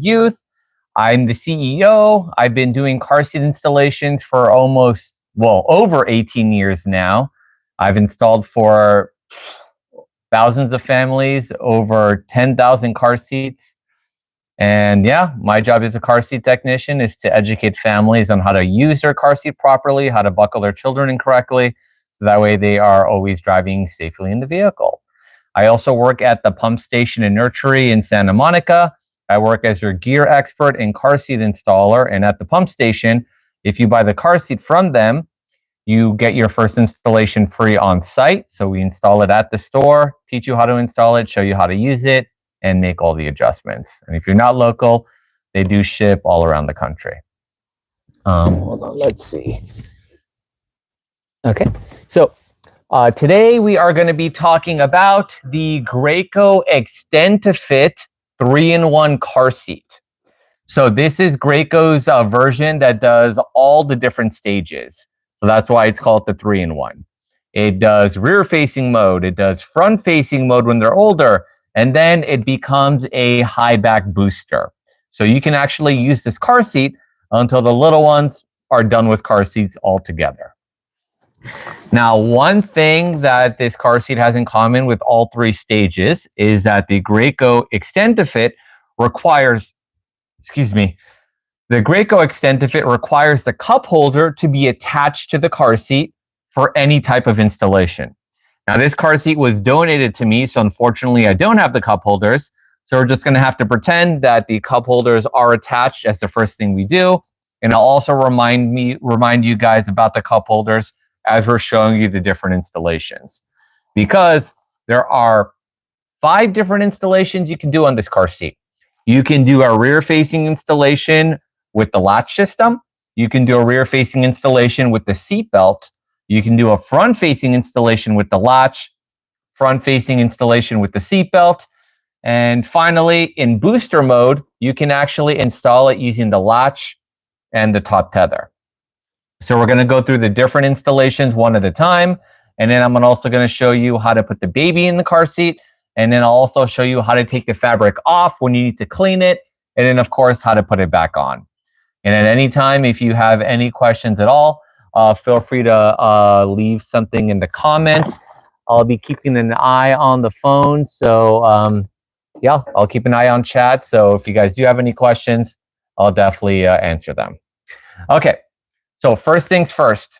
Youth. I'm the CEO. I've been doing car seat installations for over 18 years now. I've installed for thousands of families, over 10,000 car seats. And yeah, my job as a car seat technician is to educate families on how to use their car seat properly, how to buckle their children in correctly, so that way they are always driving safely in the vehicle. I also work at the pump station and nursery in Santa Monica. I work as your gear expert and car seat installer. And at the pump station, if you buy the car seat from them, you get your first installation free on site. So we install it at the store, teach you how to install it, show you how to use it, and make all the adjustments. And if you're not local, they do ship all around the country. Hold on, let's see. Okay, so today we are going to be talking about the Graco Extend2Fit 3-in-1 car seat. So this is Graco's version that does all the different stages. So that's why it's called the 3-in-1. It does rear-facing mode, it does front-facing mode when they're older, and then it becomes a high back booster. So you can actually use this car seat until the little ones are done with car seats altogether. Now, one thing that this car seat has in common with all three stages is that the Graco Extend2Fit requires, the Graco Extend2Fit requires the cup holder to be attached to the car seat for any type of installation. Now, this car seat was donated to me, so unfortunately I don't have the cup holders. So we're just going to have to pretend that the cup holders are attached as the first thing we do. And I'll also remind you guys about the cup holders as we're showing you the different installations. Because there are 5 different installations you can do on this car seat. You can do a rear-facing installation with the latch system. You can do a rear-facing installation with the seat belt. You can do a front-facing installation with the latch, front-facing installation with the seatbelt, and finally, in booster mode, you can actually install it using the latch and the top tether. So we're going to go through the different installations one at a time, and then I'm also going to show you how to put the baby in the car seat, and then I'll also show you how to take the fabric off when you need to clean it, and then, of course, how to put it back on. And at any time, if you have any questions at all, feel free to leave something in the comments. I'll be keeping an eye on the phone. So yeah, I'll keep an eye on chat. So if you guys do have any questions, I'll definitely answer them. Okay, so first things first,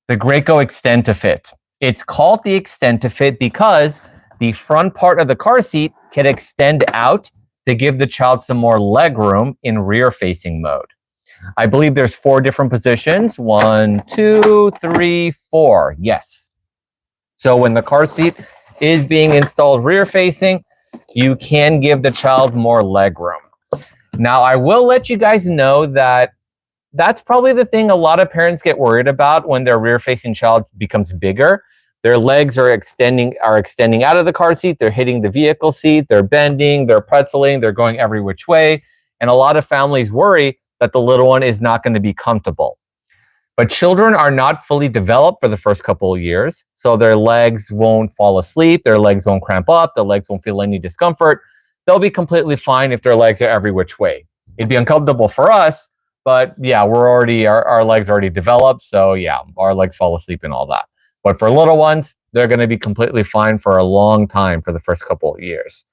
the Graco Extend2Fit. It's called the Extend2Fit because the front part of the car seat can extend out to give the child some more leg room in rear-facing mode. I believe there's 4 different positions. 1, 2, 3, 4. Yes. So when the car seat is being installed rear facing, you can give the child more leg room. Now, I will let you guys know that that's probably the thing a lot of parents get worried about when their rear facing child becomes bigger. Their legs are extending out of the car seat. They're hitting the vehicle seat. They're bending. They're pretzeling. They're going every which way. And a lot of families worry that the little one is not going to be comfortable. But children are not fully developed for the first couple of years, so their legs won't fall asleep, their legs won't cramp up, their legs won't feel any discomfort. They'll be completely fine if their legs are every which way. It'd be uncomfortable for us, but yeah, our legs are already developed, so yeah, our legs fall asleep and all that. But for little ones, they're going to be completely fine for a long time for the first couple of years.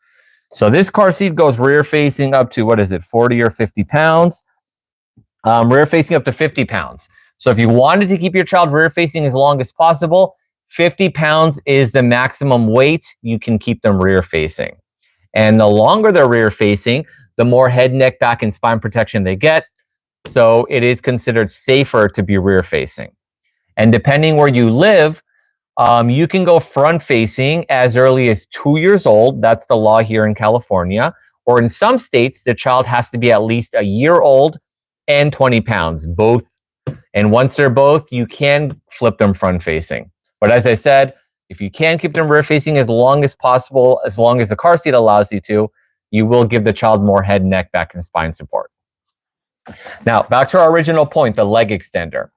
So this car seat goes rear facing up to, 40 or 50 pounds? Rear facing up to 50 pounds. So if you wanted to keep your child rear facing as long as possible, 50 pounds is the maximum weight you can keep them rear facing. And the longer they're rear facing, the more head, neck, back, and spine protection they get. So it is considered safer to be rear facing. And depending where you live, you can go front facing as early as 2 years old. That's the law here in California. Or in some states, the child has to be at least a year old and 20 pounds, both. And once they're both, you can flip them front facing. But as I said, if you can keep them rear facing as long as possible, as long as the car seat allows you to, you will give the child more head, neck, back, and spine support. Now, back to our original point, the leg extender.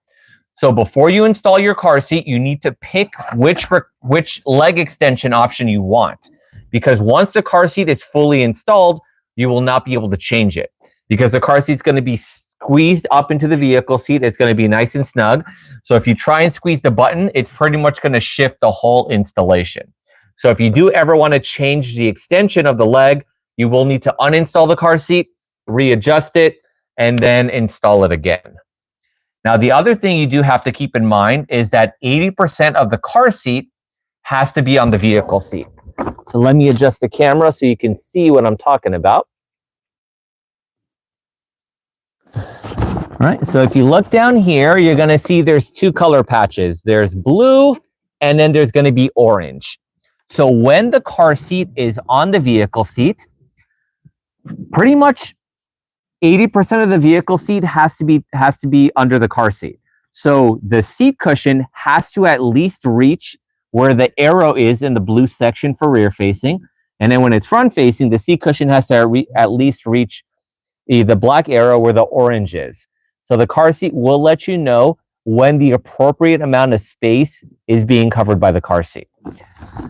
So before you install your car seat, you need to pick which leg extension option you want. Because once the car seat is fully installed, you will not be able to change it. because the car seat's going to be squeezed up into the vehicle seat. It's going to be nice and snug. So if you try and squeeze the button, it's pretty much going to shift the whole installation. So if you do ever want to change the extension of the leg, you will need to uninstall the car seat, readjust it, and then install it again. Now, the other thing you do have to keep in mind is that 80% of the car seat has to be on the vehicle seat. So let me adjust the camera so you can see what I'm talking about. All right, so if you look down here, you're going to see there's two color patches. There's blue, and then there's going to be orange. So when the car seat is on the vehicle seat, pretty much 80% of the vehicle seat has to be under the car seat. So the seat cushion has to at least reach where the arrow is in the blue section for rear facing. And then when it's front facing, the seat cushion has to at least reach the black arrow where the orange is. So the car seat will let you know when the appropriate amount of space is being covered by the car seat.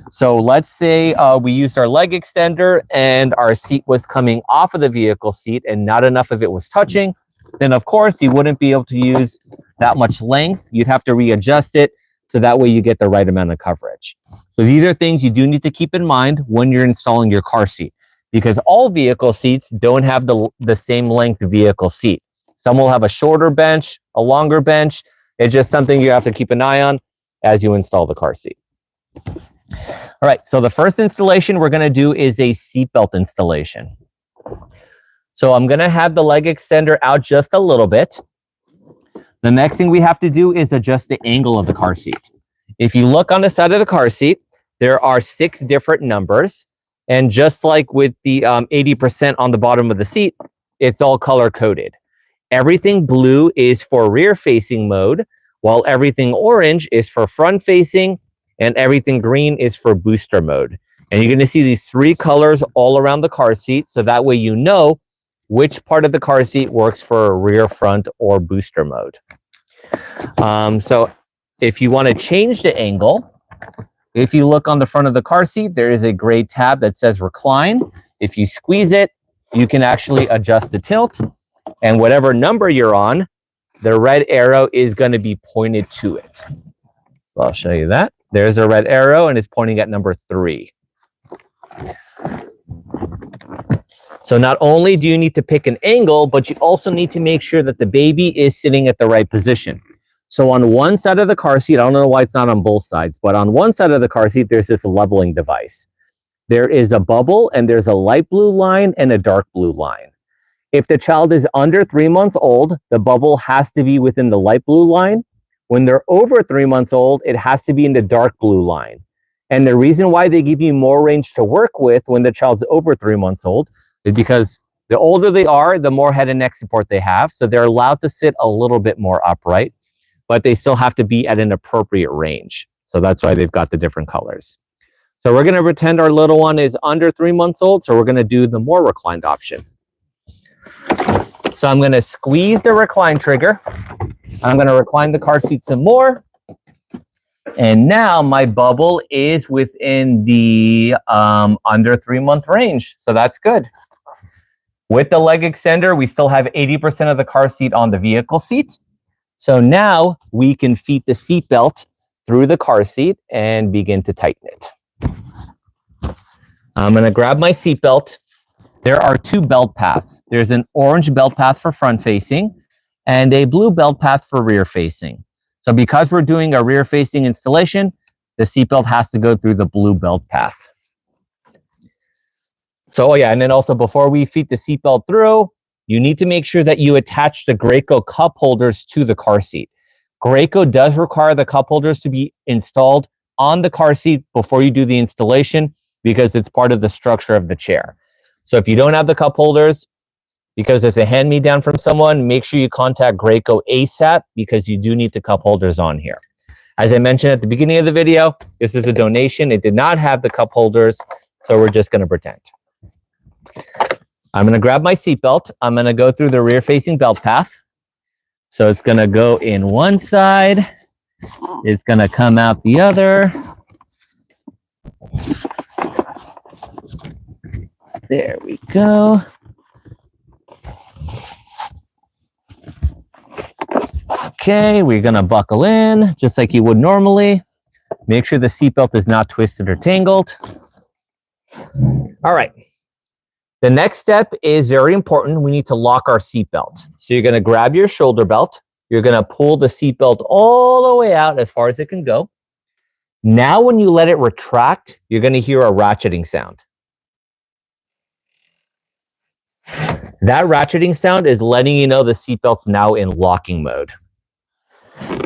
So let's say we used our leg extender and our seat was coming off of the vehicle seat and not enough of it was touching. Then of course you wouldn't be able to use that much length. You'd have to readjust it so that way you get the right amount of coverage. So these are things you do need to keep in mind when you're installing your car seat, because all vehicle seats don't have the same length vehicle seat. Some will have a shorter bench, a longer bench. It's just something you have to keep an eye on as you install the car seat. All right, so the first installation we're going to do is a seatbelt installation. So I'm going to have the leg extender out just a little bit. The next thing we have to do is adjust the angle of the car seat. If you look on the side of the car seat, there are 6 different numbers. And just like with the 80% on the bottom of the seat, it's all color coded. Everything blue is for rear facing mode, while everything orange is for front facing, and everything green is for booster mode. And you're going to see these 3 colors all around the car seat, so that way you know which part of the car seat works for rear, front, or booster mode. So if you want to change the angle, if you look on the front of the car seat, there is a gray tab that says recline. If you squeeze it, you can actually adjust the tilt, and whatever number you're on, the red arrow is going to be pointed to it. So I'll show you that. There's a red arrow and it's pointing at number 3. So not only do you need to pick an angle, but you also need to make sure that the baby is sitting at the right position. So on one side of the car seat, I don't know why it's not on both sides, but on one side of the car seat, there's this leveling device. There is a bubble and there's a light blue line and a dark blue line. If the child is under 3 months old, the bubble has to be within the light blue line. When they're over 3 months old, it has to be in the dark blue line. And the reason why they give you more range to work with when the child's over 3 months old is because the older they are, the more head and neck support they have. So they're allowed to sit a little bit more upright, but they still have to be at an appropriate range. So that's why they've got the different colors. So we're going to pretend our little one is under 3 months old. So we're going to do the more reclined option. So I'm going to squeeze the recline trigger. I'm going to recline the car seat some more. And now my bubble is within the under 3 month range. So that's good. With the leg extender, we still have 80% of the car seat on the vehicle seat. So now we can feed the seat belt through the car seat and begin to tighten it. I'm going to grab my seat belt. There are 2 belt paths. There's an orange belt path for front facing and a blue belt path for rear facing. So because we're doing a rear facing installation, the seatbelt has to go through the blue belt path. So and then also before we feed the seatbelt through, you need to make sure that you attach the Graco cup holders to the car seat. Graco does require the cup holders to be installed on the car seat before you do the installation because it's part of the structure of the chair. So if you don't have the cup holders, because it's a hand-me-down from someone, make sure you contact Graco ASAP because you do need the cup holders on here. As I mentioned at the beginning of the video, this is a donation. It did not have the cup holders, so we're just going to pretend. I'm going to grab my seatbelt. I'm going to go through the rear-facing belt path. So it's going to go in one side. It's going to come out the other. There we go. Okay, we're gonna buckle in just like you would normally. Make sure the seatbelt is not twisted or tangled. All right. The next step is very important. We need to lock our seatbelt. So you're gonna grab your shoulder belt. You're gonna pull the seatbelt all the way out as far as it can go. Now when you let it retract, you're gonna hear a ratcheting sound. That ratcheting sound is letting you know the seatbelt's now in locking mode.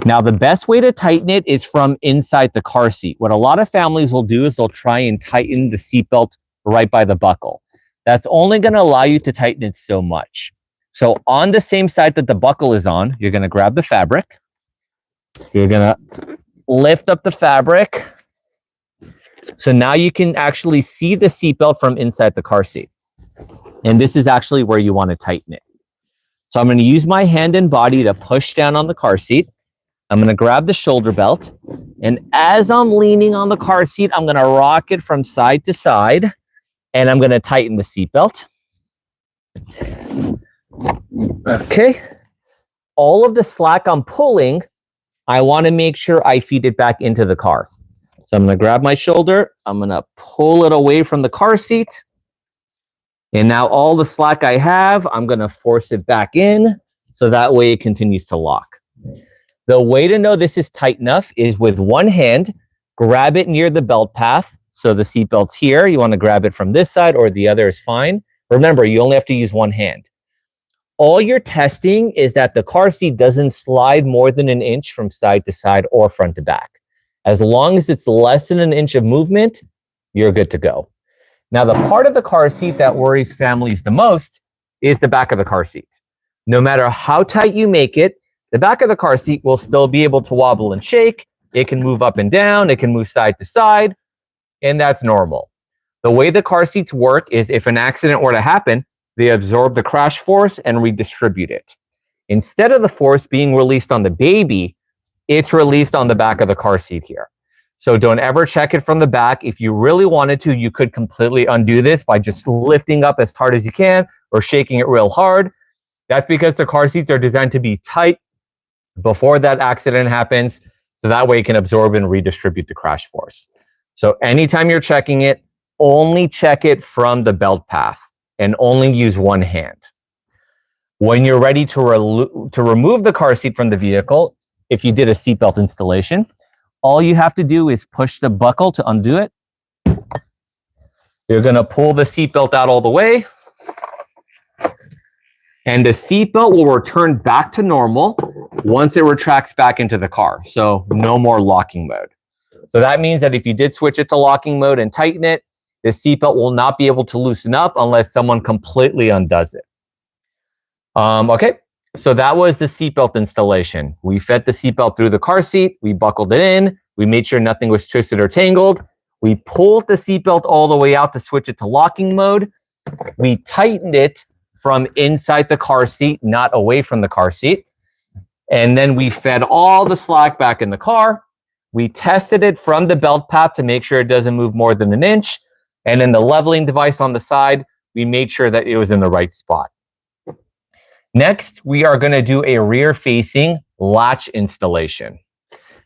Now, the best way to tighten it is from inside the car seat. What a lot of families will do is they'll try and tighten the seatbelt right by the buckle. That's only going to allow you to tighten it so much. So on the same side that the buckle is on, you're going to grab the fabric. You're going to lift up the fabric. So now you can actually see the seatbelt from inside the car seat. And this is actually where you want to tighten it. So I'm going to use my hand and body to push down on the car seat. I'm going to grab the shoulder belt. And as I'm leaning on the car seat, I'm going to rock it from side to side. And I'm going to tighten the seatbelt. Okay. All of the slack I'm pulling, I want to make sure I feed it back into the car. So I'm going to grab my shoulder. I'm going to pull it away from the car seat. And now all the slack I have, I'm going to force it back in so that way it continues to lock. The way to know this is tight enough is with one hand, grab it near the belt path. So the seat belt's here. You want to grab it from this side or the other is fine. Remember, you only have to use one hand. All you're testing is that the car seat doesn't slide more than an inch from side to side or front to back. As long as it's less than an inch of movement, you're good to go. Now, the part of the car seat that worries families the most is the back of the car seat. No matter how tight you make it, the back of the car seat will still be able to wobble and shake. It can move up and down. It can move side to side, and that's normal. The way the car seats work is if an accident were to happen, they absorb the crash force and redistribute it. Instead of the force being released on the baby, it's released on the back of the car seat here. So don't ever check it from the back. If you really wanted to, you could completely undo this by just lifting up as hard as you can or shaking it real hard. That's because the car seats are designed to be tight before that accident happens, so that way it can absorb and redistribute the crash force. So anytime you're checking it, only check it from the belt path and only use one hand. When you're ready to remove the car seat from the vehicle, if you did a seatbelt installation, all you have to do is push the buckle to undo it. You're going to pull the seatbelt out all the way. And the seatbelt will return back to normal once it retracts back into the car. So no more locking mode. So that means that if you did switch it to locking mode and tighten it, the seatbelt will not be able to loosen up unless someone completely undoes it. Okay. So that was the seatbelt installation. We fed the seatbelt through the car seat. We buckled it in. We made sure nothing was twisted or tangled. We pulled the seatbelt all the way out to switch it to locking mode. We tightened it from inside the car seat, not away from the car seat. And then we fed all the slack back in the car. We tested it from the belt path to make sure it doesn't move more than an inch. And then the leveling device on the side, we made sure that it was in the right spot. Next, we are going to do a rear-facing latch installation.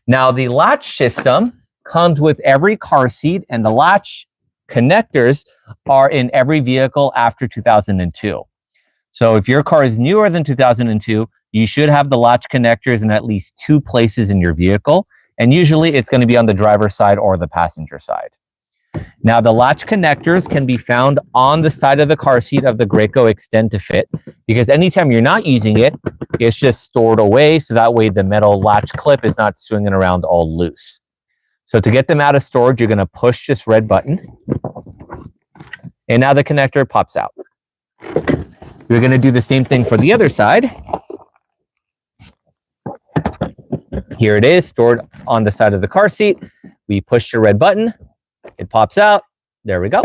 Now, the latch system comes with every car seat, and the latch connectors are in every vehicle after 2002. So if your car is newer than 2002, you should have the latch connectors in at least 2 places in your vehicle, and usually it's going to be on the driver's side or the passenger side. Now, the latch connectors can be found on the side of the car seat of the Graco Extend2Fit, because anytime you're not using it, it's just stored away, so that way the metal latch clip is not swinging around all loose. So to get them out of storage, you're going to push this red button, and now the connector pops out. We're going to do the same thing for the other side. Here it is, stored on the side of the car seat. We push the red button. It pops out. There we go.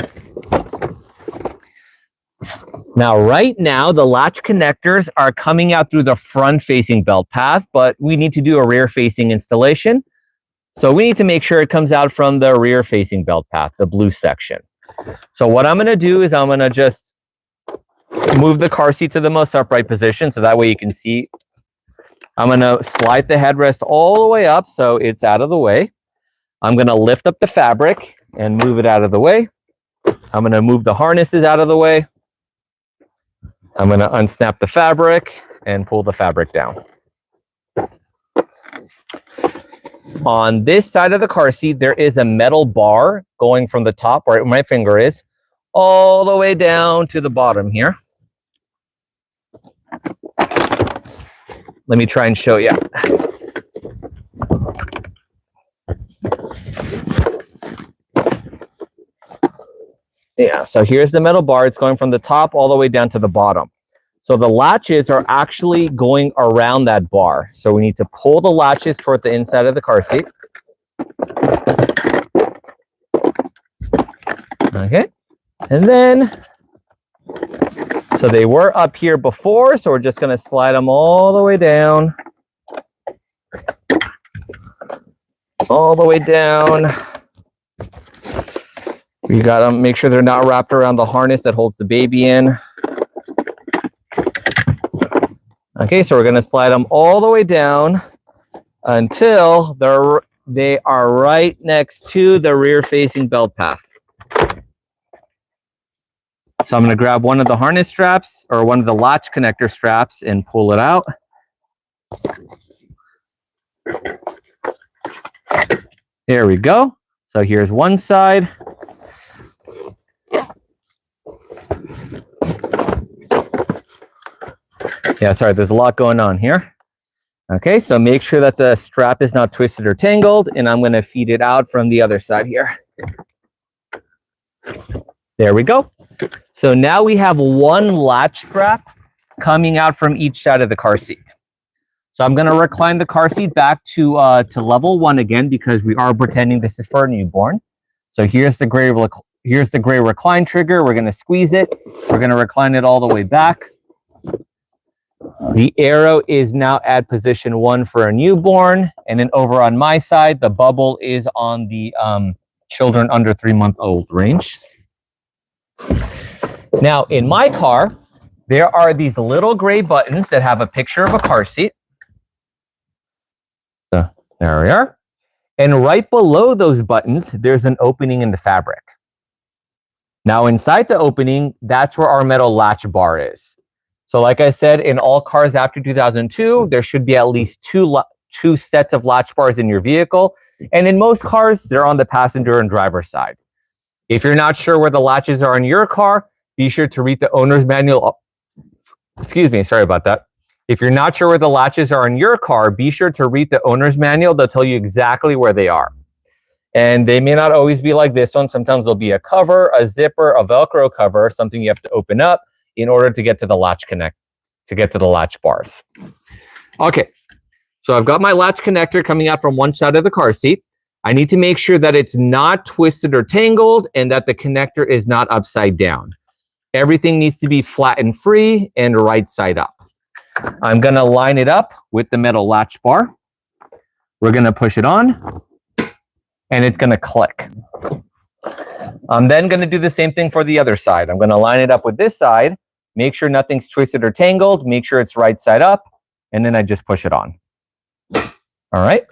Now, right now, the latch connectors are coming out through the front-facing belt path, but we need to do a rear-facing installation. So we need to make sure it comes out from the rear-facing belt path, the blue section. So what I'm going to do is I'm going to just move the car seat to the most upright position, so that way you can see I'm going to slide the headrest all the way up so it's out of the way. I'm going to lift up the fabric and move it out of the way. I'm going to move the harnesses out of the way. I'm going to unsnap the fabric and pull the fabric down. On this side of the car seat, there is a metal bar going from the top, right where my finger is, all the way down to the bottom here. Let me try and show you. Yeah, so here's the metal bar. It's going from the top all the way down to the bottom. So the latches are actually going around that bar. So we need to pull the latches toward the inside of the car seat. Okay, and then, so they were up here before, so we're just going to slide them all the way down. All the way down. You got to make sure they're not wrapped around the harness that holds the baby in. Okay, so we're going to slide them all the way down until they are right next to the rear-facing belt path. So I'm going to grab one of the harness straps or one of the latch connector straps and pull it out. There we go. So here's one side. Yeah, sorry, there's a lot going on here. Okay, so make sure that the strap is not twisted or tangled, and I'm going to feed it out from the other side here. There we go. So now we have one latch strap coming out from each side of the car seat. So I'm going to recline the car seat back to level 1 again, because we are pretending this is for a newborn. So here's the gray recline trigger. We're going to squeeze it. We're going to recline it all the way back. The arrow is now at position 1 for a newborn. And then over on my side, the bubble is on the children under 3-month-old range. Now, in my car, there are these little gray buttons that have a picture of a car seat. So there we are. And right below those buttons, there's an opening in the fabric. Now, inside the opening, that's where our metal latch bar is. So like I said, in all cars after 2002, there should be at least two sets of latch bars in your vehicle. And in most cars, they're on the passenger and driver side. If you're not sure where the latches are in your car, be sure to read the owner's manual. Excuse me, sorry about that. If you're not sure where the latches are in your car, be sure to read the owner's manual. They'll tell you exactly where they are. And they may not always be like this one. Sometimes there'll be a cover, a zipper, a Velcro cover, something you have to open up in order to get to the latch latch bars. Okay, so I've got my latch connector coming out from one side of the car seat. I need to make sure that it's not twisted or tangled and that the connector is not upside down. Everything needs to be flat and free and right side up. I'm going to line it up with the metal latch bar. We're going to push it on and it's going to click. I'm then going to do the same thing for the other side. I'm going to line it up with this side, make sure nothing's twisted or tangled, make sure it's right side up, and then I just push it on. All right.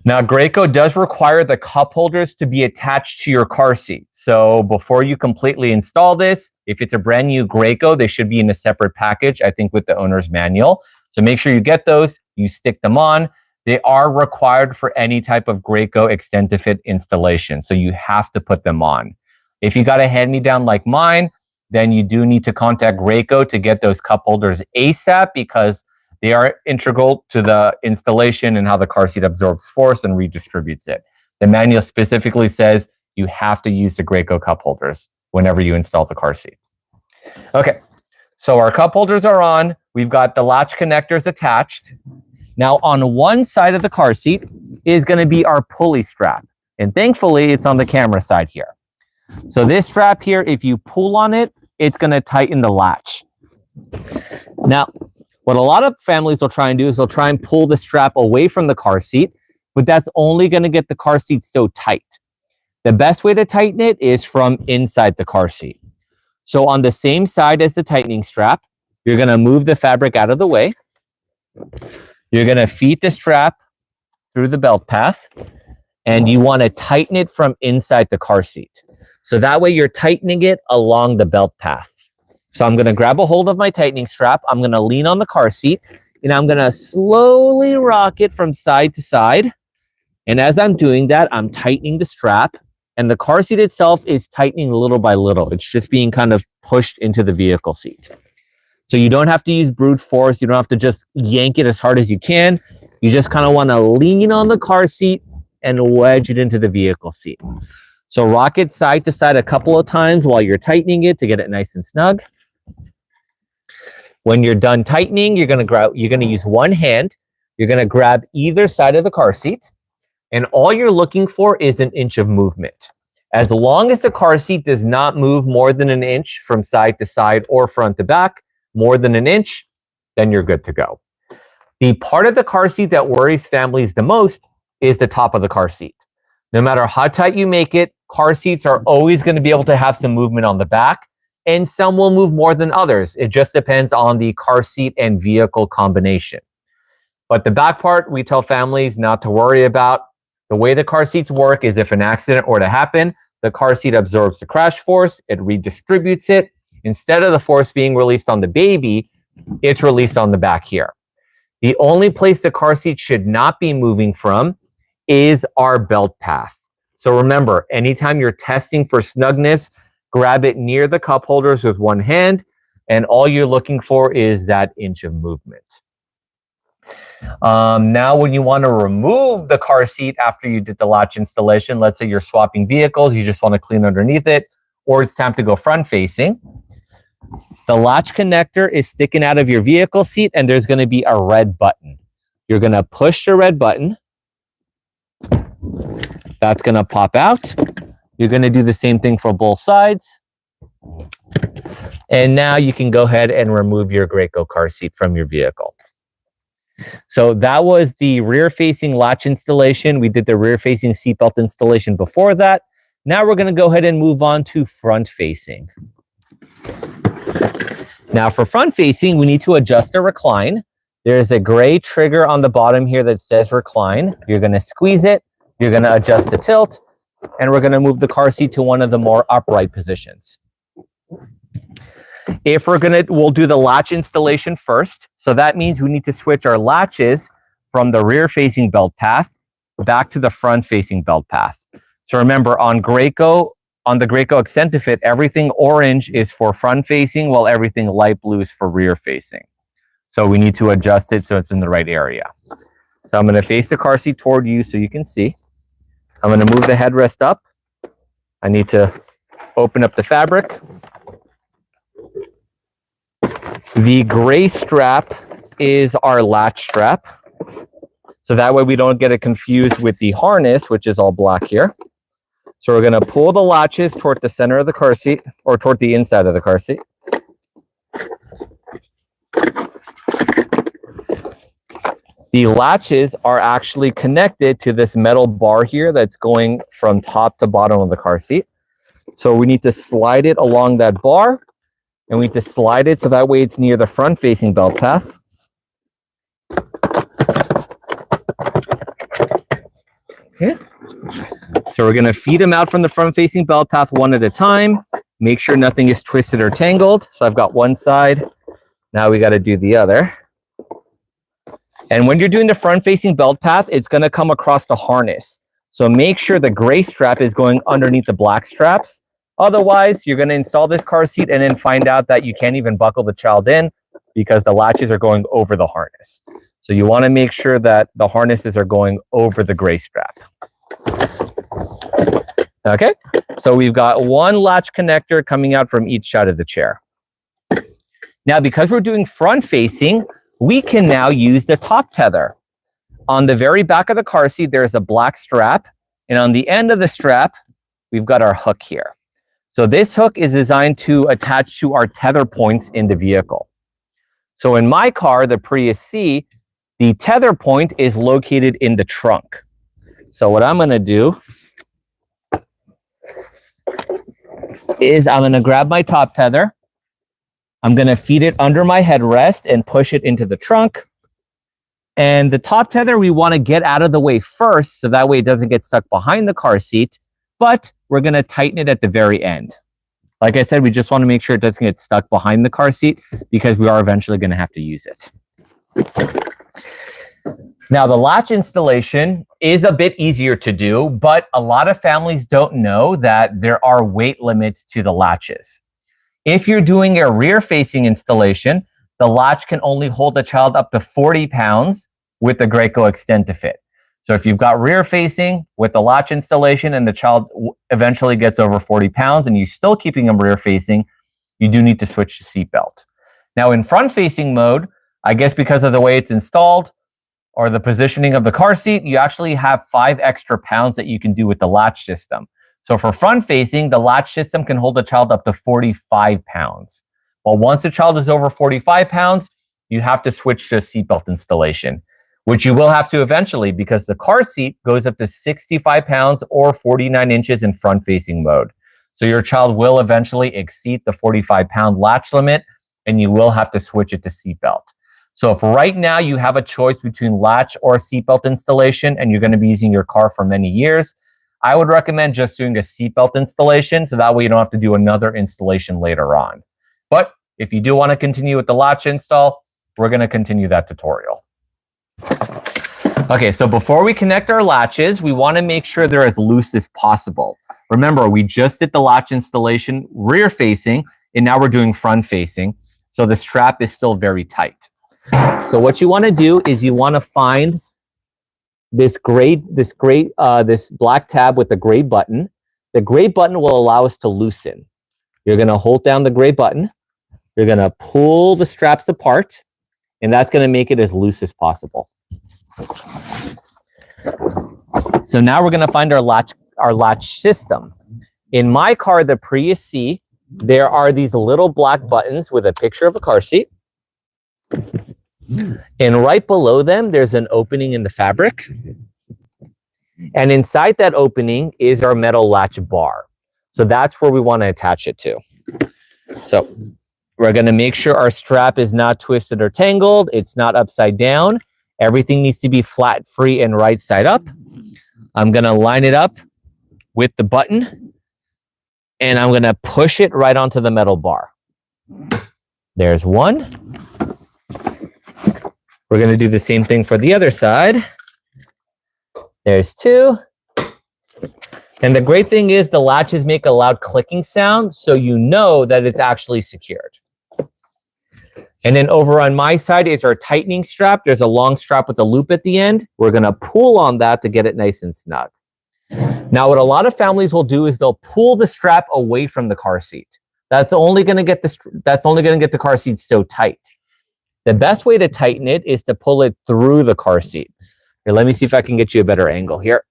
Now, Graco does require the cup holders to be attached to your car seat. So before you completely install this, if it's a brand new Graco, they should be in a separate package, I think with the owner's manual. So make sure you get those, you stick them on. They are required for any type of Graco Extend2Fit installation. So you have to put them on. If you got a hand-me-down like mine, then you do need to contact Graco to get those cup holders ASAP, because they are integral to the installation and how the car seat absorbs force and redistributes it. The manual specifically says you have to use the Graco cup holders whenever you install the car seat. Okay, so our cup holders are on. We've got the latch connectors attached. Now, on one side of the car seat is going to be our pulley strap. And thankfully, it's on the camera side here. So this strap here, if you pull on it, it's going to tighten the latch. Now, what a lot of families will try and do is they'll try and pull the strap away from the car seat, but that's only going to get the car seat so tight. The best way to tighten it is from inside the car seat. So on the same side as the tightening strap, You're going to move the fabric out of the way. You're going to feed the strap through the belt path, and you want to tighten it from inside the car seat. So that way you're tightening it along the belt path. So I'm going to grab a hold of my tightening strap. I'm going to lean on the car seat, and I'm going to slowly rock it from side to side. And as I'm doing that, I'm tightening the strap, and the car seat itself is tightening little by little. It's just being kind of pushed into the vehicle seat. So you don't have to use brute force. You don't have to just yank it as hard as you can. You just kind of want to lean on the car seat and wedge it into the vehicle seat. So rock it side to side a couple of times while you're tightening it to get it nice and snug. When you're done tightening, you're going to use one hand. You're going to grab either side of the car seat, and all you're looking for is an inch of movement. As long as the car seat does not move more than an inch from side to side or front to back, more than an inch, then you're good to go. The part of the car seat that worries families the most is the top of the car seat. No matter how tight you make it, car seats are always going to be able to have some movement on the back, and some will move more than others. It just depends on the car seat and vehicle combination. But the back part, we tell families not to worry about. The way the car seats work is if an accident were to happen, the car seat absorbs the crash force, it redistributes it. Instead of the force being released on the baby, it's released on the back here. The only place the car seat should not be moving from is our belt path. So remember, anytime you're testing for snugness, grab it near the cup holders with one hand, and all you're looking for is that inch of movement. Now, when you want to remove the car seat after you did the latch installation, let's say you're swapping vehicles, you just want to clean underneath it, or it's time to go front facing. The latch connector is sticking out of your vehicle seat, and there's going to be a red button. You're going to push the red button. That's going to pop out. You're going to do the same thing for both sides. And now you can go ahead and remove your Graco car seat from your vehicle. So that was the rear-facing latch installation. We did the rear-facing seatbelt installation before that. Now we're going to go ahead and move on to front-facing. Now for front-facing, we need to adjust the recline. There's a gray trigger on the bottom here that says recline. You're going to squeeze it. You're going to adjust the tilt, and we're going to move the car seat to one of the more upright positions. If we'll do the latch installation first. So that means we need to switch our latches from the rear-facing belt path back to the front-facing belt path. So remember, on the Graco Extend2Fit, everything orange is for front-facing, while everything light blue is for rear-facing. So we need to adjust it so it's in the right area. So I'm going to face the car seat toward you so you can see. I'm going to move the headrest up. I need to open up the fabric. The gray strap is our latch strap. So that way we don't get it confused with the harness, which is all black here. So we're going to pull the latches toward the center of the car seat, or toward the inside of the car seat. The latches are actually connected to this metal bar here that's going from top to bottom of the car seat. So we need to slide it along that bar, and we need to slide it so that way it's near the front-facing belt path. Okay. So we're going to feed them out from the front-facing belt path one at a time. Make sure nothing is twisted or tangled. So I've got one side. Now we got to do the other. And when you're doing the front-facing belt path, it's going to come across the harness. So make sure the gray strap is going underneath the black straps. Otherwise, you're going to install this car seat and then find out that you can't even buckle the child in because the latches are going over the harness. So you want to make sure that the harnesses are going over the gray strap. Okay, so we've got one latch connector coming out from each side of the chair. Now, because we're doing front-facing, we can now use the top tether. On the very back of the car seat, there's a black strap, and on the end of the strap, we've got our hook here. So this hook is designed to attach to our tether points in the vehicle. So in my car, the Prius C, the tether point is located in the trunk. So what I'm going to do is I'm going to grab my top tether. I'm going to feed it under my headrest and push it into the trunk. And the top tether, we want to get out of the way first, so that way it doesn't get stuck behind the car seat, but we're going to tighten it at the very end. Like I said, we just want to make sure it doesn't get stuck behind the car seat because we are eventually going to have to use it. Now, the latch installation is a bit easier to do, but a lot of families don't know that there are weight limits to the latches. If you're doing a rear-facing installation, the latch can only hold a child up to 40 pounds with the Graco Extend2Fit. So if you've got rear-facing with the latch installation and the child eventually gets over 40 pounds and you're still keeping them rear-facing, you do need to switch to seatbelt. Now, in front-facing mode, I guess because of the way it's installed or the positioning of the car seat, you actually have 5 extra pounds that you can do with the latch system. So for front-facing, the latch system can hold a child up to 45 pounds. Well, once the child is over 45 pounds, you have to switch to a seatbelt installation, which you will have to eventually because the car seat goes up to 65 pounds or 49 inches in front-facing mode. So your child will eventually exceed the 45-pound latch limit, and you will have to switch it to seatbelt. So if right now you have a choice between latch or seatbelt installation and you're going to be using your car for many years, I would recommend just doing a seatbelt installation so that way you don't have to do another installation later on. But if you do want to continue with the latch install, we're going to continue that tutorial. Okay, so before we connect our latches, we want to make sure they're as loose as possible. Remember, we just did the latch installation rear facing, and now we're doing front facing. So the strap is still very tight. So what you want to do is you want to find this black tab with the gray button. The gray button will allow us to loosen. You're going to hold down the gray button. You're going to pull the straps apart, and that's going to make it as loose as possible. So now we're going to find our latch system. In my car, the Prius C, there are these little black buttons with a picture of a car seat. And right below them, there's an opening in the fabric. And inside that opening is our metal latch bar. So that's where we want to attach it to. So we're going to make sure our strap is not twisted or tangled. It's not upside down. Everything needs to be flat, free, and right side up. I'm going to line it up with the button, and I'm going to push it right onto the metal bar. There's one. We're going to do the same thing for the other side. There's two. And the great thing is the latches make a loud clicking sound, so you know that it's actually secured. And then over on my side is our tightening strap. There's a long strap with a loop at the end. We're going to pull on that to get it nice and snug. Now, what a lot of families will do is they'll pull the strap away from the car seat. That's only going to get the car seat so tight. The best way to tighten it is to pull it through the car seat. Here, let me see if I can get you a better angle here.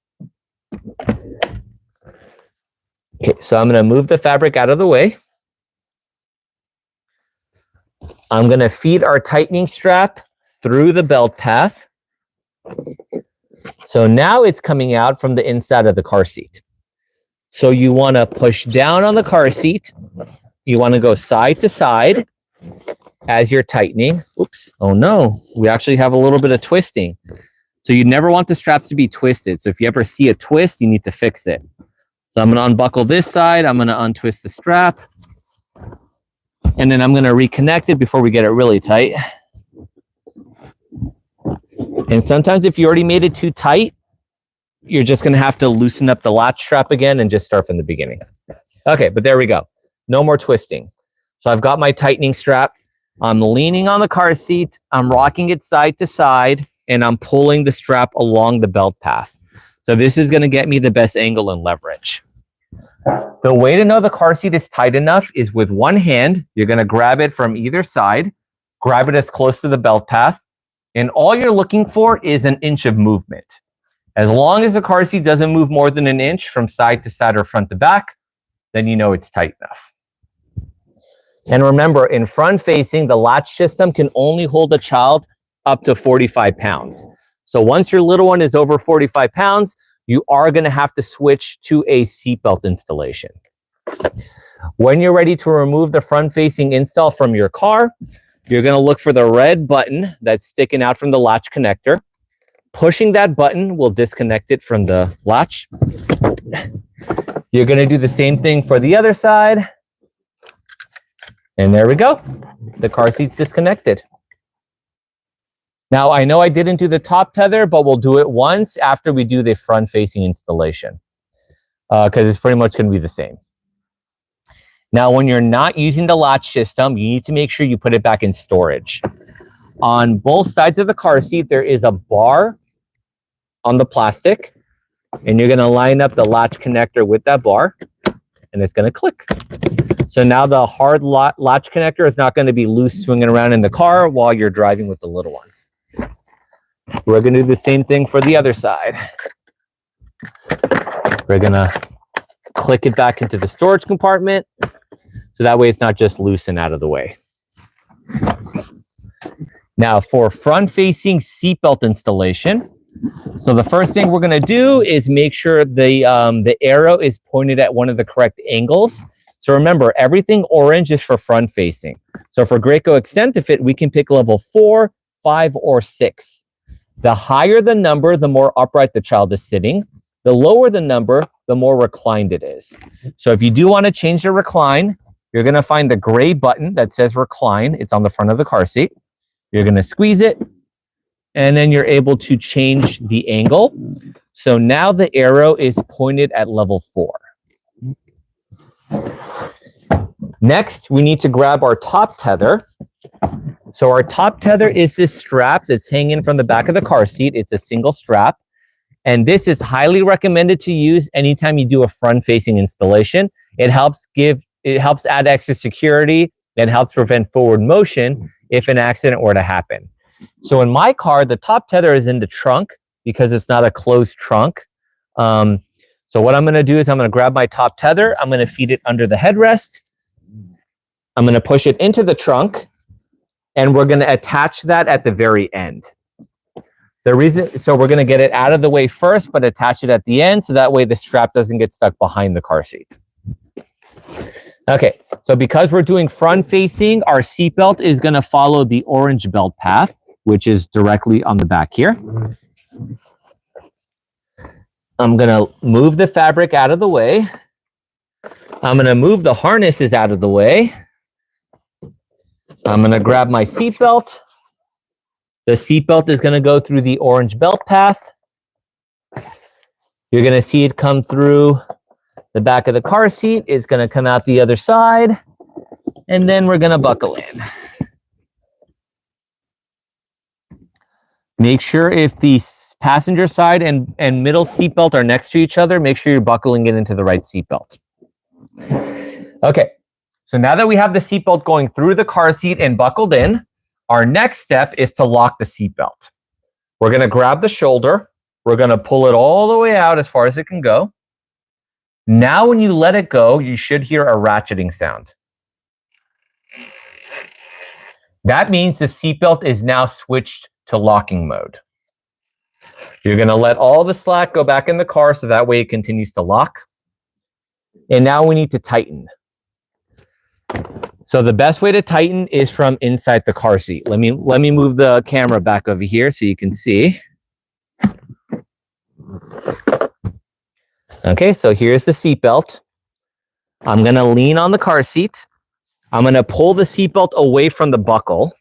Okay, so I'm going to move the fabric out of the way. I'm going to feed our tightening strap through the belt path. So now it's coming out from the inside of the car seat. So you want to push down on the car seat. You want to go side to side as you're tightening. Oops. Oh no, we actually have a little bit of twisting. So you never want the straps to be twisted. So if you ever see a twist, you need to fix it. So I'm going to unbuckle this side. I'm going to untwist the strap. And then I'm going to reconnect it before we get it really tight. And sometimes if you already made it too tight, you're just going to have to loosen up the latch strap again and just start from the beginning. Okay, but there we go. No more twisting. So I've got my tightening strap. I'm leaning on the car seat. I'm rocking it side to side, and I'm pulling the strap along the belt path. So this is going to get me the best angle and leverage. The way to know the car seat is tight enough is with one hand, you're going to grab it from either side, grab it as close to the belt path, and all you're looking for is an inch of movement. As long as the car seat doesn't move more than an inch from side to side or front to back, then you know it's tight enough. And remember, in front facing, the latch system can only hold a child up to 45 pounds. So once your little one is over 45 pounds, you are going to have to switch to a seatbelt installation. When you're ready to remove the front-facing install from your car, you're going to look for the red button that's sticking out from the latch connector. Pushing that button will disconnect it from the latch. You're going to do the same thing for the other side. And there we go. The car seat's disconnected. Now, I know I didn't do the top tether, but we'll do it once after we do the front-facing installation, because it's pretty much going to be the same. Now, when you're not using the latch system, you need to make sure you put it back in storage. On both sides of the car seat, there is a bar on the plastic, and you're going to line up the latch connector with that bar, and it's going to click. So now the hard latch connector is not going to be loose swinging around in the car while you're driving with the little one. We're going to do the same thing for the other side. We're going to click it back into the storage compartment, so that way it's not just loose and out of the way. Now for front-facing seatbelt installation, so the first thing we're going to do is make sure the arrow is pointed at one of the correct angles. So remember, everything orange is for front-facing. So for Graco Extend2Fit, we can pick level 4, 5, or 6. The higher the number, the more upright the child is sitting. The lower the number, the more reclined it is. So if you do want to change the recline, you're going to find the gray button that says recline. It's on the front of the car seat. You're going to squeeze it, and then you're able to change the angle. So now the arrow is pointed at level 4. Next, we need to grab our top tether. So our top tether is this strap that's hanging from the back of the car seat. It's a single strap. And this is highly recommended to use anytime you do a front-facing installation. It helps add extra security and helps prevent forward motion if an accident were to happen. So in my car, the top tether is in the trunk because it's not a closed trunk. So what I'm going to do is I'm going to grab my top tether. I'm going to feed it under the headrest. I'm going to push it into the trunk, and we're going to attach that at the very end. So we're going to get it out of the way first, but attach it at the end, so that way the strap doesn't get stuck behind the car seat. Okay, so because we're doing front facing, our seatbelt is going to follow the orange belt path, which is directly on the back here. I'm going to move the fabric out of the way. I'm going to move the harnesses out of the way. I'm going to grab my seatbelt. The seatbelt is going to go through the orange belt path. You're going to see it come through the back of the car seat. It's going to come out the other side, and then we're going to buckle in. Make sure if the passenger side and middle seatbelt are next to each other, make sure you're buckling it into the right seatbelt. Okay, so now that we have the seatbelt going through the car seat and buckled in, our next step is to lock the seatbelt. We're going to grab the shoulder. We're going to pull it all the way out as far as it can go. Now when you let it go, you should hear a ratcheting sound. That means the seatbelt is now switched to locking mode. You're going to let all the slack go back in the car so that way it continues to lock. And now we need to tighten. So the best way to tighten is from inside the car seat. Let me move the camera back over here so you can see. Okay, so here's the seatbelt. I'm going to lean on the car seat. I'm going to pull the seatbelt away from the buckle.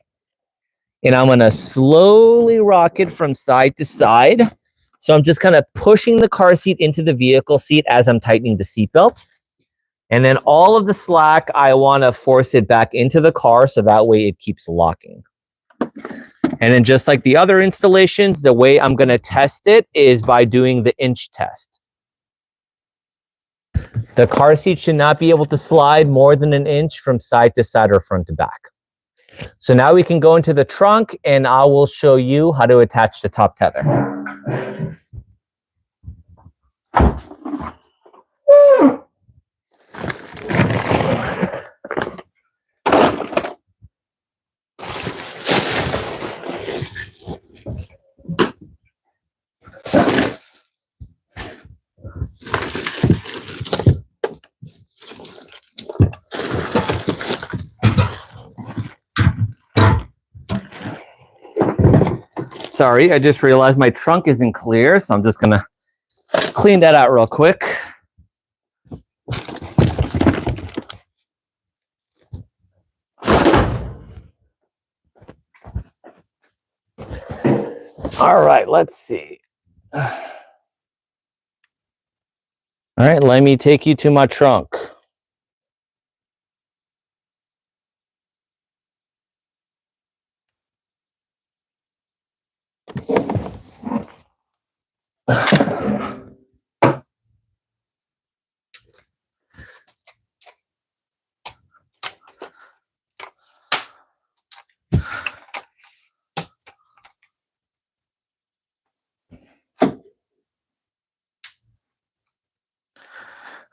And I'm going to slowly rock it from side to side. So I'm just kind of pushing the car seat into the vehicle seat as I'm tightening the seatbelt. And then all of the slack, I want to force it back into the car so that way it keeps locking. And then just like the other installations, the way I'm going to test it is by doing the inch test. The car seat should not be able to slide more than an inch from side to side or front to back. So now we can go into the trunk and I will show you how to attach the top tether. sorry, I just realized my trunk isn't clear, so I'm just gonna clean that out real quick. All right, let's see. All right, let me take you to my trunk.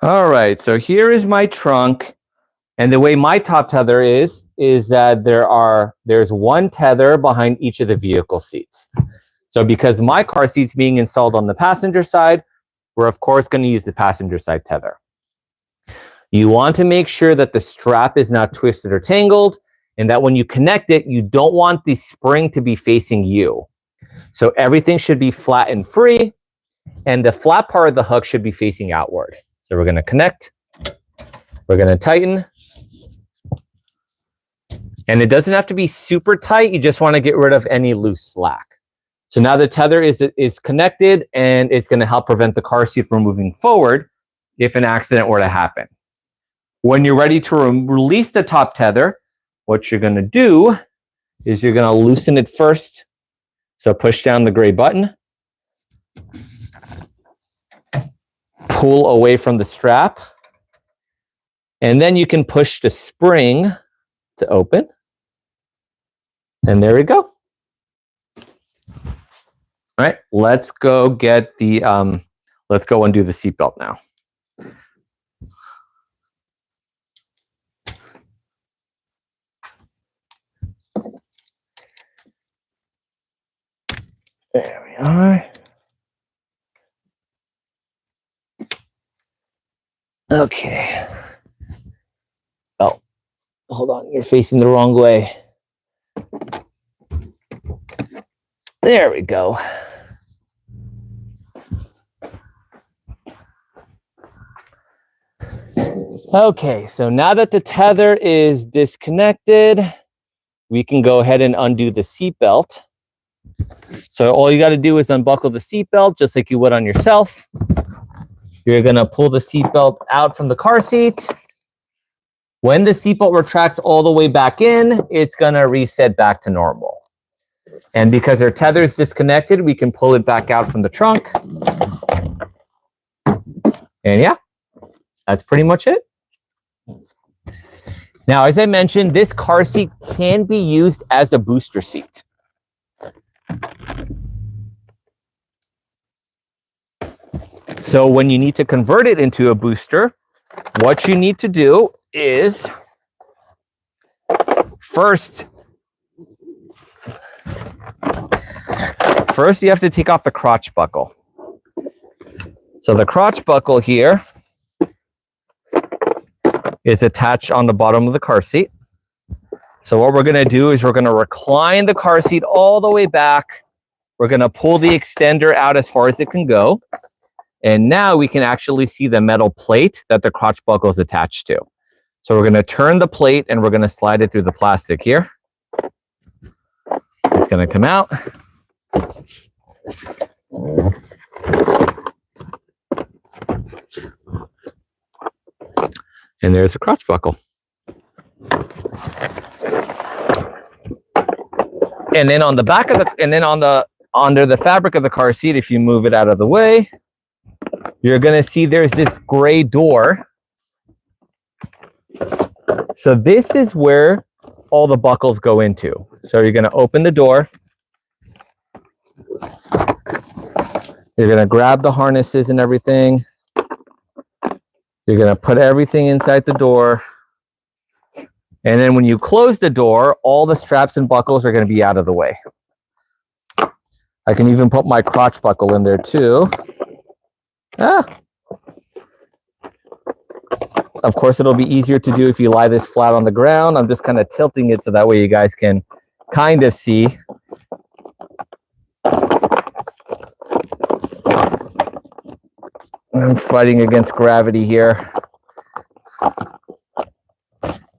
All right, so here is my trunk, and the way my top tether is that there's one tether behind each of the vehicle seats. So because my car seat's being installed on the passenger side, we're of course going to use the passenger side tether. You want to make sure that the strap is not twisted or tangled, and that when you connect it, you don't want the spring to be facing you. So everything should be flat and free, and the flat part of the hook should be facing outward. So we're going to connect, we're going to tighten, and it doesn't have to be super tight. You just want to get rid of any loose slack. So now the tether is connected, and it's going to help prevent the car seat from moving forward if an accident were to happen. When you're ready to release the top tether, what you're going to do is you're going to loosen it first. So push down the gray button, pull away from the strap, and then you can push the spring to open. And there we go. All right, let's go get the, let's go undo the seatbelt now. There we are. Okay. Oh, hold on, you're facing the wrong way. There we go. Okay, so now that the tether is disconnected, we can go ahead and undo the seatbelt. So all you got to do is unbuckle the seatbelt just like you would on yourself. You're going to pull the seatbelt out from the car seat. When the seatbelt retracts all the way back in, it's going to reset back to normal. And because our tether is disconnected, we can pull it back out from the trunk. And yeah, that's pretty much it. Now, as I mentioned, this car seat can be used as a booster seat. So when you need to convert it into a booster, what you need to do is first you have to take off the crotch buckle. So the crotch buckle here is attached on the bottom of the car seat. So what we're going to do is we're going to recline the car seat all the way back. We're going to pull the extender out as far as it can go. And now we can actually see the metal plate that the crotch buckle is attached to. So we're going to turn the plate and we're going to slide it through the plastic here. It's going to come out. And there's the crotch buckle. And then on the back of the, and then on the, under the fabric of the car seat, if you move it out of the way, you're going to see there's this gray door. So this is where all the buckles go into. So you're going to open the door. You're going to grab the harnesses and everything. You're going to put everything inside the door. And then when you close the door, all the straps and buckles are going to be out of the way. I can even put my crotch buckle in there too. Of course, it'll be easier to do if you lie this flat on the ground. I'm just kind of tilting it so that way you guys can kind of see. I'm fighting against gravity here.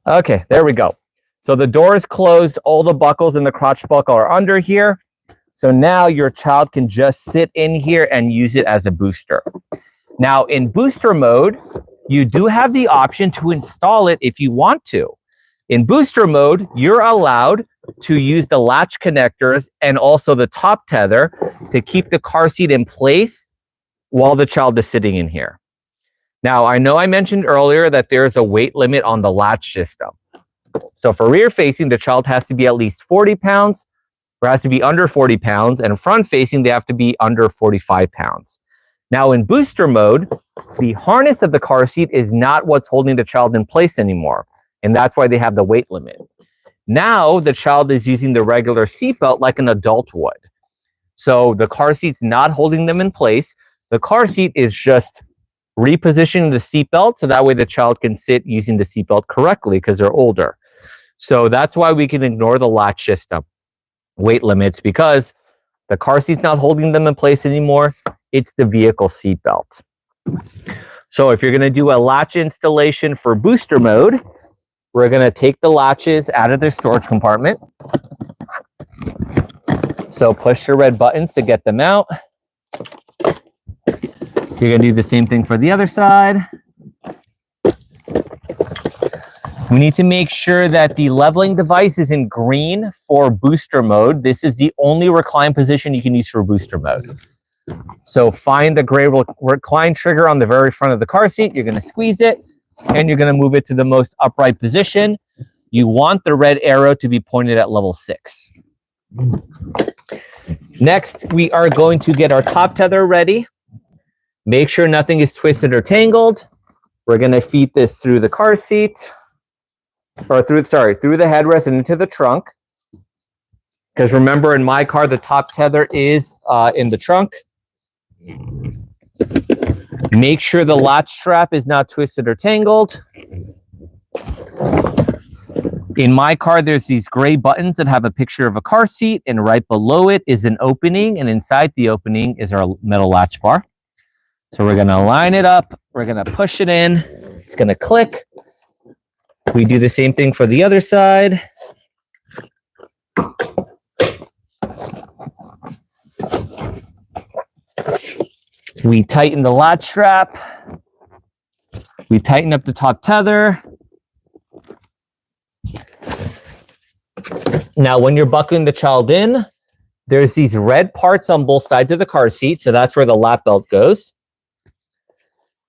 Okay, there we go. So the door is closed. All the buckles and the crotch buckle are under here. So now your child can just sit in here and use it as a booster. Now in booster mode, you do have the option to install it if you want to. In booster mode, you're allowed to use the latch connectors and also the top tether to keep the car seat in place while the child is sitting in here. Now, I know I mentioned earlier that there's a weight limit on the latch system. So for rear facing, the child has to be at least 40 pounds, or has to be under 40 pounds, and front facing, they have to be under 45 pounds. Now in booster mode, the harness of the car seat is not what's holding the child in place anymore. And that's why they have the weight limit. Now the child is using the regular seatbelt like an adult would. So the car seat's not holding them in place. The car seat is just repositioning the seatbelt so that way the child can sit using the seatbelt correctly because they're older. So that's why we can ignore the latch system weight limits, because the car seat's not holding them in place anymore. It's the vehicle seatbelt. So if you're going to do a latch installation for booster mode, we're going to take the latches out of their storage compartment. So push the red buttons to get them out. You're going to do the same thing for the other side. We need to make sure that the leveling device is in green for booster mode. This is the only recline position you can use for booster mode. So find the gray recline trigger on the very front of the car seat. You're going to squeeze it, and you're going to move it to the most upright position. You want the red arrow to be pointed at level 6. Next, we are going to get our top tether ready. Make sure nothing is twisted or tangled. We're going to feed this through the car seat, or through the headrest and into the trunk. Because remember, in my car, the top tether is in the trunk. Make sure the latch strap is not twisted or tangled. In my car, there's these gray buttons that have a picture of a car seat, and right below it is an opening, and inside the opening is our metal latch bar. So we're going to line it up. We're going to push it in. It's going to click. We do the same thing for the other side. We tighten the latch strap. We tighten up the top tether. Now, when you're buckling the child in, there's these red parts on both sides of the car seat. So that's where the lap belt goes.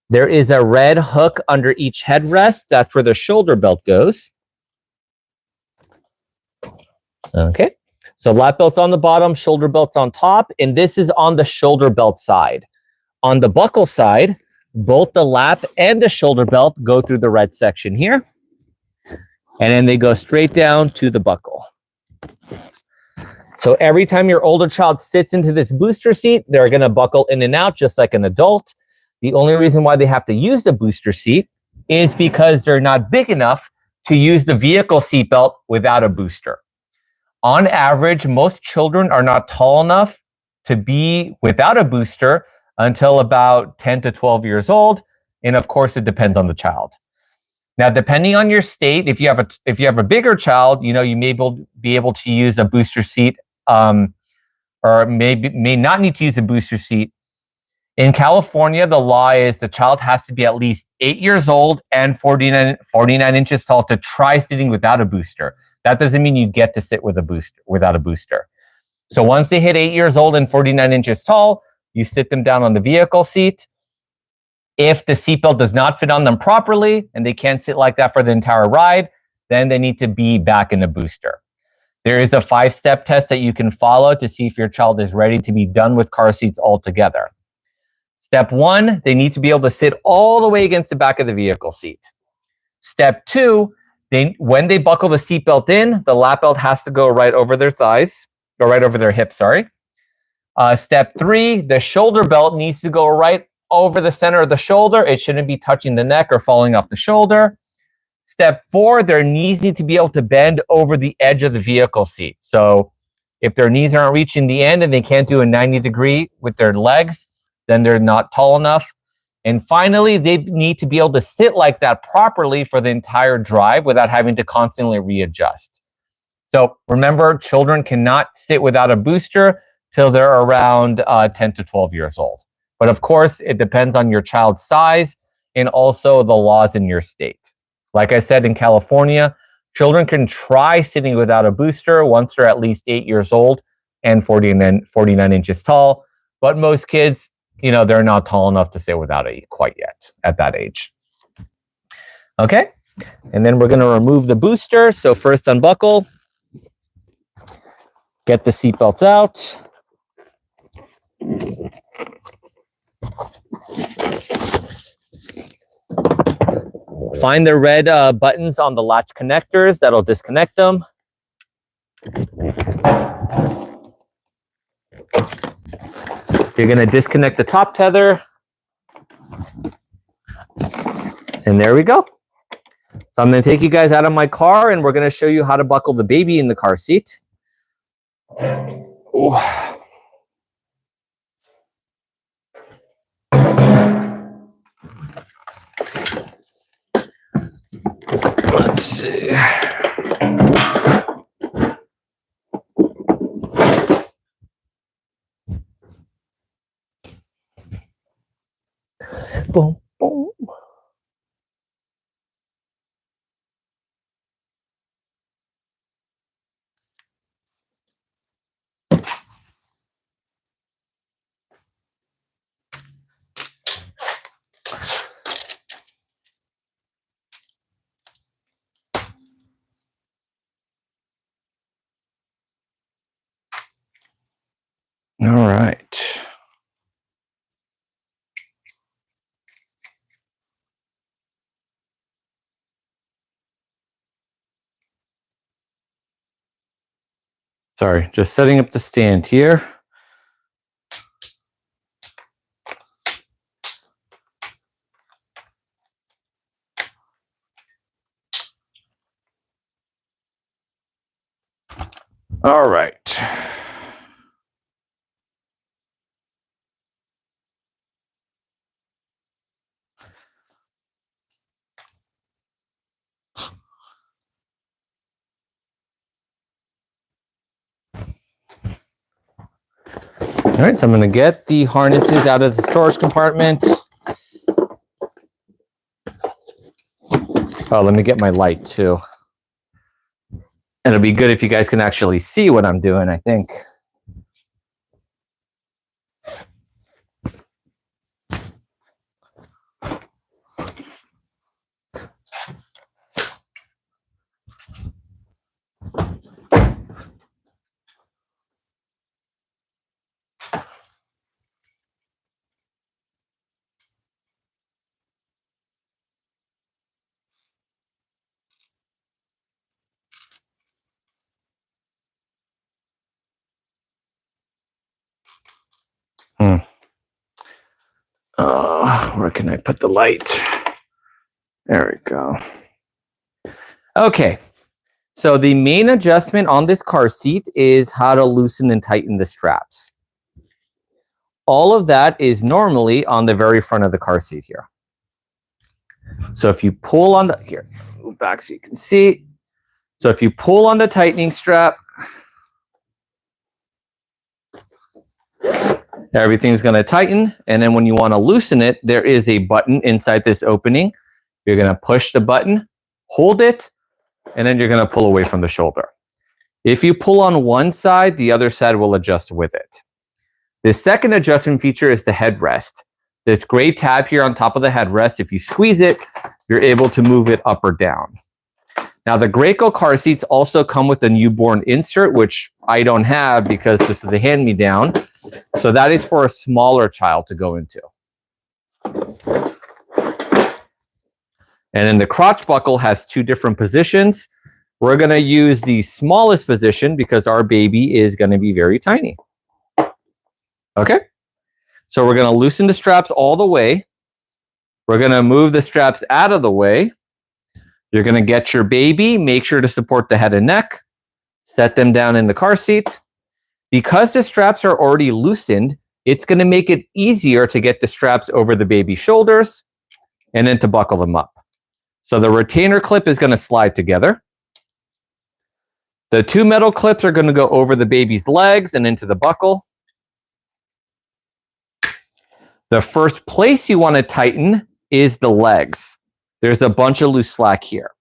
There is a red hook under each headrest. That's where the shoulder belt goes. Okay. So lap belt's on the bottom, shoulder belt's on top, and this is on the shoulder belt side. On the buckle side, both the lap and the shoulder belt go through the red section here. And then they go straight down to the buckle. So every time your older child sits into this booster seat, they're going to buckle in and out just like an adult. The only reason why they have to use the booster seat is because they're not big enough to use the vehicle seatbelt without a booster. On average, most children are not tall enough to be without a booster until about 10 to 12 years old. And of course, it depends on the child. Now, depending on your state, if you have a bigger child, you may be able to use a booster seat, or may not need to use a booster seat. In California, the law is the child has to be at least 8 years old and 49 inches tall to try sitting without a booster. That doesn't mean you get to sit with a booster without a booster. So once they hit 8 years old and 49 inches tall, you sit them down on the vehicle seat. If the seatbelt does not fit on them properly and they can't sit like that for the entire ride, then they need to be back in a booster. There is a 5-step test that you can follow to see if your child is ready to be done with car seats altogether. Step 1, they need to be able to sit all the way against the back of the vehicle seat. Step 2, when they buckle the seatbelt in, the lap belt has to go right over their thighs, or right over their hips, sorry. Step 3, the shoulder belt needs to go right over the center of the shoulder. It shouldn't be touching the neck or falling off the shoulder. Step 4, their knees need to be able to bend over the edge of the vehicle seat. So if their knees aren't reaching the end and they can't do a 90 degree with their legs, then they're not tall enough. And finally, they need to be able to sit like that properly for the entire drive without having to constantly readjust. So remember, children cannot sit without a booster till they're around 10 to 12 years old. But of course, it depends on your child's size and also the laws in your state. Like I said, in California, children can try sitting without a booster once they're at least 8 years old and 49 inches tall. But most kids, they're not tall enough to sit without it quite yet at that age. Okay, and then we're going to remove the booster. So first unbuckle, get the seatbelts out. Find the red buttons on the latch connectors. That'll disconnect them. You're going to disconnect the top tether. And there we go. So I'm going to take you guys out of my car and we're going to show you how to buckle the baby in the car seat. Ooh. Let's see. Boom, boom. All right. Sorry, just setting up the stand here. All right. All right, so I'm going to get the harnesses out of the storage compartment. Oh, let me get my light too. And it'll be good if you guys can actually see what I'm doing, I think. Where can I put the light? There we go. Okay, so the main adjustment on this car seat is how to loosen and tighten the straps. All of that is normally on the very front of the car seat here. So if you pull on the, here, move back so you can see. So if you pull on the tightening strap, everything's going to tighten. And then when you want to loosen it, there is a button inside this opening. You're going to push the button, hold it, and then you're going to pull away from the shoulder. If you pull on one side, the other side will adjust with it. The second adjustment feature is the headrest. This gray tab here on top of the headrest, if you squeeze it, you're able to move it up or down. Now, the Graco car seats also come with a newborn insert, which I don't have because this is a hand-me-down. So that is for a smaller child to go into. And then the crotch buckle has two different positions. We're going to use the smallest position because our baby is going to be very tiny. Okay? So we're going to loosen the straps all the way. We're going to move the straps out of the way. You're going to get your baby, make sure to support the head and neck, set them down in the car seat. Because the straps are already loosened, it's going to make it easier to get the straps over the baby's shoulders and then to buckle them up. So the retainer clip is going to slide together. The two metal clips are going to go over the baby's legs and into the buckle. The first place you want to tighten is the legs. There's a bunch of loose slack here.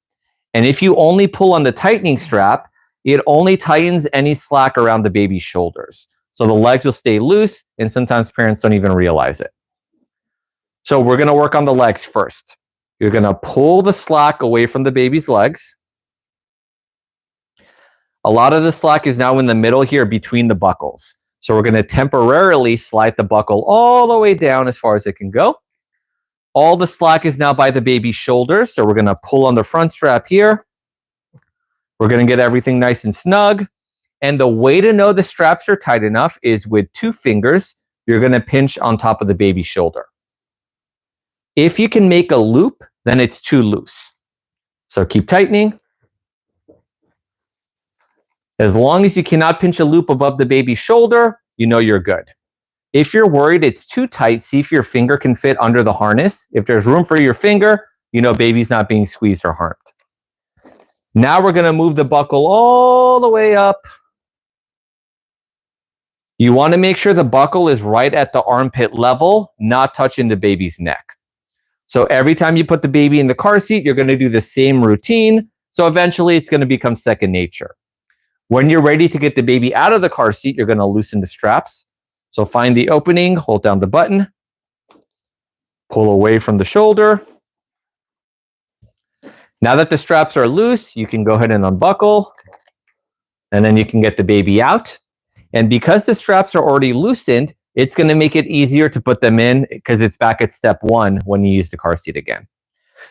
And if you only pull on the tightening strap, it only tightens any slack around the baby's shoulders. So the legs will stay loose, and sometimes parents don't even realize it. So we're going to work on the legs first. You're going to pull the slack away from the baby's legs. A lot of the slack is now in the middle here between the buckles. So we're going to temporarily slide the buckle all the way down as far as it can go. All the slack is now by the baby's shoulders. So we're going to pull on the front strap here. We're going to get everything nice and snug. And the way to know the straps are tight enough is with 2 fingers, you're going to pinch on top of the baby's shoulder. If you can make a loop, then it's too loose. So keep tightening. As long as you cannot pinch a loop above the baby's shoulder, you know you're good. If you're worried it's too tight, see if your finger can fit under the harness. If there's room for your finger, you know baby's not being squeezed or harmed. Now we're going to move the buckle all the way up. You want to make sure the buckle is right at the armpit level, not touching the baby's neck. So every time you put the baby in the car seat, you're going to do the same routine. So eventually it's going to become second nature. When you're ready to get the baby out of the car seat, you're going to loosen the straps. So find the opening, hold down the button, pull away from the shoulder. Now that the straps are loose, you can go ahead and unbuckle, and then you can get the baby out. And because the straps are already loosened, it's going to make it easier to put them in because it's back at step 1 when you use the car seat again.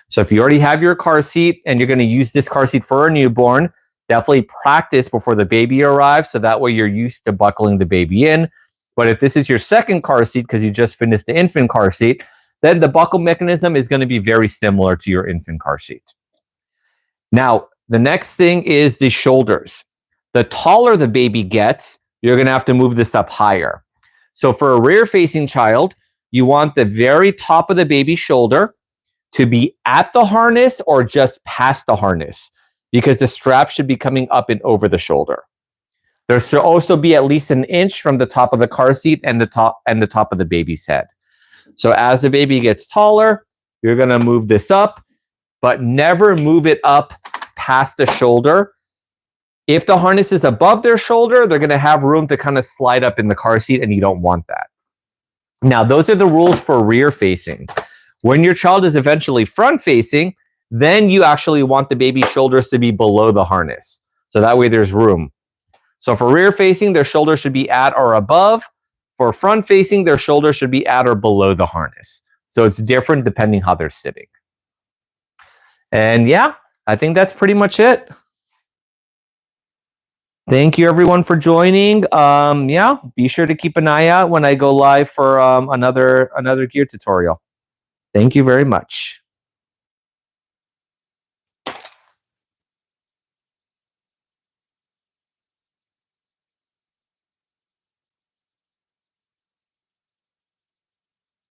So if you already have your car seat and you're going to use this car seat for a newborn, definitely practice before the baby arrives so that way you're used to buckling the baby in. But if this is your second car seat because you just finished the infant car seat, then the buckle mechanism is going to be very similar to your infant car seat. Now, the next thing is the shoulders. The taller the baby gets, you're going to have to move this up higher. So for a rear-facing child, you want the very top of the baby's shoulder to be at the harness or just past the harness, because the strap should be coming up and over the shoulder. There should also be at least 1 inch from the top of the car seat and the top of the baby's head. So as the baby gets taller, you're going to move this up, but never move it up past the shoulder. If the harness is above their shoulder, they're going to have room to kind of slide up in the car seat, and you don't want that. Now, those are the rules for rear facing. When your child is eventually front facing, then you actually want the baby's shoulders to be below the harness. So that way there's room. So for rear facing, their shoulders should be at or above. For front facing, their shoulders should be at or below the harness. So it's different depending how they're sitting. And yeah, I think that's pretty much it. Thank you everyone for joining. Yeah, be sure to keep an eye out when I go live for another gear tutorial. Thank you very much.